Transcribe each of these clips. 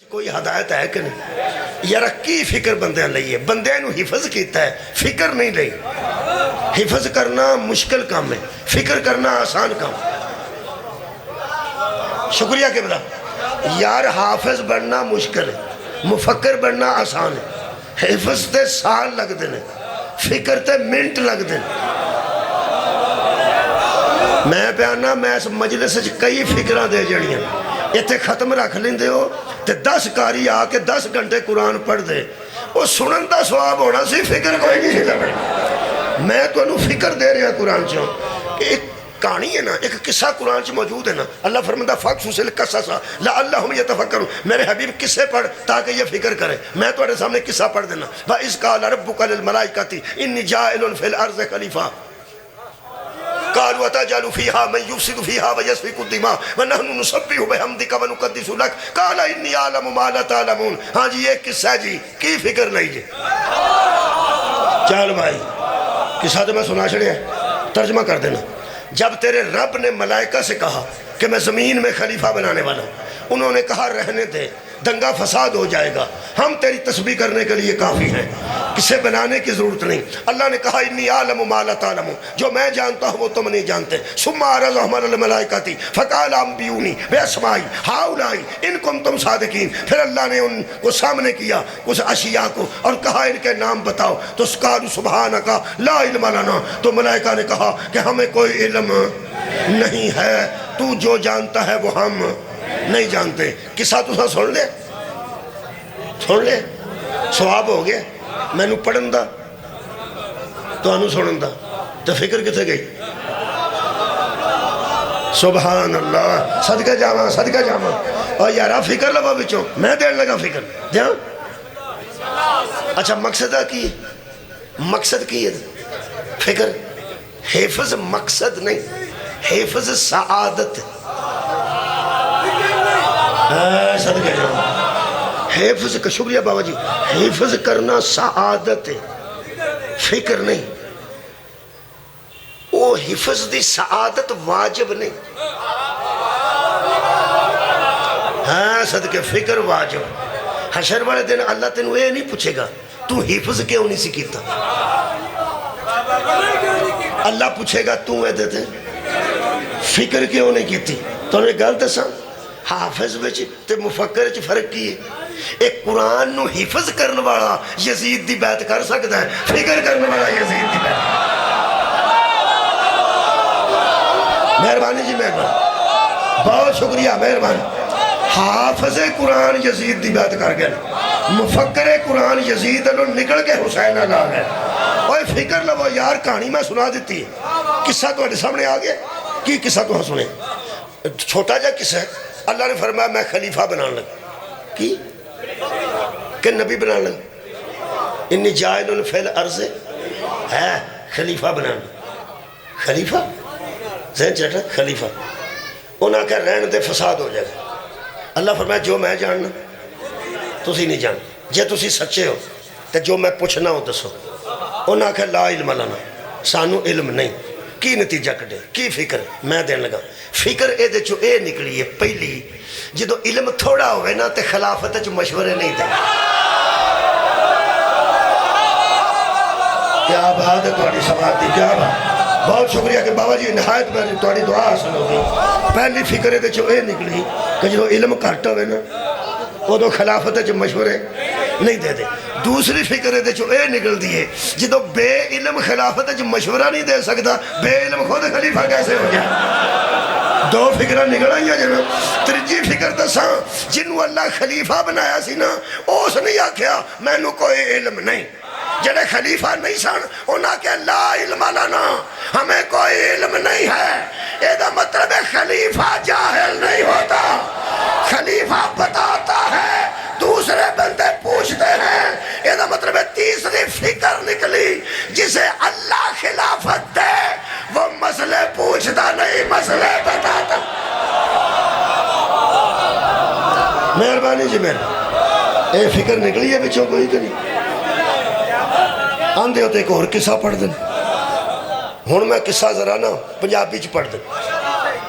کوئی ہدایت ہے کہ نہیں یار کی فکر بندیاں لئیے بندیاں نو حفظ کیتا ہے فکر نہیں لئی حفظ کرنا مشکل کام ہے فکر کرنا آسان کام شکریہ کہ بلا یار حافظ بننا مشکل ہے مفکر بننا آسان ہے حفظ تے سال لگ دینے فکر تے منٹ لگ دینے میں پیانا میں اس مجلس کئی فکرہ دے جڑیاں اتنے ختم رکھ لیندے ہو تے 10 کاری آ کے 10 گھنٹے قرآن پڑھ دے وہ سنن دا سواب ہونا سی فکر کوئی نہیں سی لگا میں تو انہوں فکر دے رہا قرآن چاہوں کہ ایک کہانی ہے نا ایک قصہ قرآن چاہ موجود ہے نا اللہ فرمندہ فَقْصُصِ الْقَصَصَ لَعَلَّهُمْ يَتَفَكَّرُونَ میرے حبیب قصے پڑھ تاکہ یہ فکر کرے میں تو اپنے سامنے قصہ پڑھ دینا وَإِذْ قَالَ رَبُّكَ لِلْمَلَائِكَةِ إِنِّي جَاعِلٌ فِي الْأَرْضِ خَلِيفَةً قالوا أتجعل فيها من يفسد فيها ويسفك الدماء ونحن نسبح بحمدك ونقدس لك قال إني أعلم ما لا تعلمون ہاں جی یہ قصہ ہے جی کی فکر نہیں جی چل بھائی قصہ تو میں سنا چھڑے ہیں ترجمہ کر دینا جب تیرے رب نے ملائکہ سے کہا کہ میں زمین میں خلیفہ بنانے والا ہوں انہوں نے کہا رہنے دے دنگا فساد ہو جائے گا ہم تیری تسبیح کرنے کے لیے کافی ہیں کسے بنانے کی ضرورت نہیں اللہ نے کہا انی عالم ما لا تعلمون جو میں جانتا ہوں وہ تم نہیں جانتے ثم عرضهم على الملائکة فقال انبئونی باسماء هؤلاء ان کنتم صادقین پھر اللہ نے ان کو سامنے کیا اس اشیاء کو اور کہا ان کے نام بتاؤ تو قالوا سبحانک لا علم لنا تو ملائکہ نے کہا کہ ہمیں کوئی علم نہیں ہے تو جو جانتا ہے وہ ہم نہیں جانتے قصہ تو سن لے سواب ہو گیا میں نو پڑھن دا تو انو سنن دا تو فکر کتے گئی سبحان اللہ صدقہ جاما اور یارا فکر لگا بچوں میں دیر لگا فکر دیا اچھا مقصد کی ہے فکر حفظ مقصد نہیں حفظ سعادت صدقہ جاما حفظ کا شکریہ بابا جی حفظ کرنا سعادت ہے فکر نہیں وہ حفظ دی سعادت واجب نہیں ہاں صدقہ فکر واجب حشر والے دن اللہ تینوں یہ نہیں پوچھے گا تو حفظ کیوں نہیں سکیتا اللہ پوچھے گا تو اے دیتے فکر کیوں نہیں کیتی تو نے گل دساں حافظ وچ تے مفکر وچ فرق کی ہے ایک قرآن نو حفظ کرنے والا یزید دی بیعت کر سکتا ہے فکر کرنے والا یزید دی بیعت مہربانی جی مہربانی بہت شکریہ مہربانی حافظ قرآن یزید دی بیعت کر گئے مفکر قرآن یزید انہوں نکل کے حسین آ گئے اور فکر لو یار کہانی میں سنا دیتی ہے قصہ تو سامنے آ گیا کی قصہ تو سنے چھوٹا جا قصہ ہے اللہ نے فرمایا میں خلیفہ بنانے لگا کی کہ نبی بنانے لگا انی جائل فی الارض ہے خلیفہ بنانے خلیفہ ذہن چڑھا خلیفہ انہاں کہ رہن دے فساد ہو جائے گا اللہ فرمایا جو میں جاننا تسی نہیں جان جے تسی سچے ہو تو جو میں پوچھنا ہو دسو انہاں کہ لا علم لنا سانو علم نہیں کی نتیجہ کٹے کی فکر میں دین لگا فکر اے دے چو اے نکلی ہے پہلی جدو علم تھوڑا ہوئے نا تے خلافت چو مشورے نہیں دے کیا بات ہے توڑی سماعت دی کیا بات بہت شکریہ کہ بابا جی نہایت میں توڑی دعا حاصل ہوگی پہلی فکر دے چو اے نکلی کہ جدو علم کھٹا ہوئے نا وہ تو خلافت چو مشورے نہیں دے دے دوسری فکر دے چو اے نکل دیئے جدو بے علم خلافت چو مشورہ نہیں دے سکتا بے علم خود خلیفہ کیسے ہو گیا دو فکرہ نکل آئی ہیں جنہوں ترجی فکر دساں جنہوں اللہ خلیفہ بنایا سی نا اس نے یا کیا میں نو کوئی علم نہیں جنہیں خلیفہ نہیں سن انہاں کہ لا علم لنا ہمیں کوئی علم نہیں ہے یہ دا مطلب ہے خلیفہ جاہل نہیں ہوتا خلیفہ بتاتا ہے دوسرے بندے پوچھتے ہیں یہ دا مطلب ہے تیسری فکر نکلی جسے اللہ خلافت دے وہ مسئلے پوچھتا نہیں مسئلے بتاتا مہربانی جی مہربانی اے فکر نکلی ہے بچوں کوئی کہ نہیں آندھے ہوتے ایک اور قصہ پڑھ دیں ہون میں قصہ ذرا نا پنجابی چ پڑھ دیں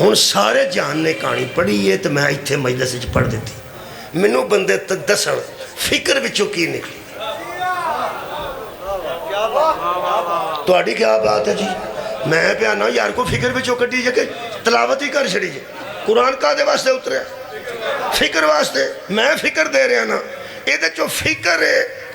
ਹੁਣ ਸਾਰੇ ਜਹਾਨ ਨੇ ਕਹਾਣੀ ਪੜ੍ਹੀ ਹੈ ਤੇ ਮੈਂ ਇੱਥੇ ਮਜਲਿਸ ਵਿੱਚ ਪੜ੍ਹ ਦਿੱਤੀ। ਮੈਨੂੰ ਬੰਦੇ ਦੱਸਣ ਫਿਕਰ ਵਿੱਚੋਂ ਕੀ ਨਿਕਲੀ। ਤੁਹਾਡੀ ਕੀ ਬਾਤ ਹੈ ਜੀ? ਮੈਂ ਪਿਆ ਨਾ ਯਾਰ ਕੋ ਫਿਕਰ ਵਿੱਚੋਂ ਕੱਢੀ ਜੇ ਕਿ ਤਲਾਵਤ ਹੀ ਕਰ ਛੜੀ ਜੇ। ਕੁਰਾਨ ਕਾਹਦੇ ਵਾਸਤੇ ਉਤਰਿਆ? ਫਿਕਰ ਵਾਸਤੇ। ਮੈਂ ਫਿਕਰ ਦੇ ਰਿਹਾ ਨਾ, ਇਹਦੇ ਚੋਂ ਫਿਕਰ ਹੈ